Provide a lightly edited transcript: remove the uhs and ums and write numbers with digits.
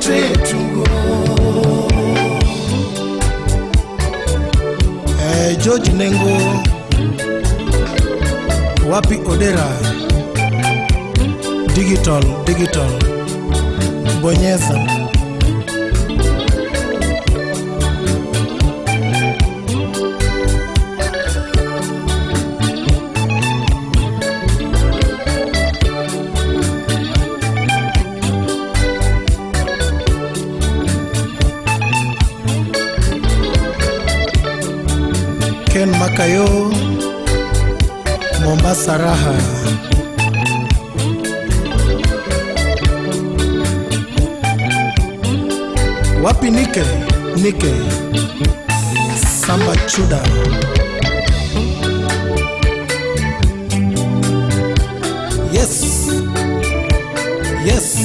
tretugo. George Nengo, wapi Odera, digital, bonyeza. Ken Makayo, Mombasa Raha. Wapi Nike, Samba Chuda. Yes, yes.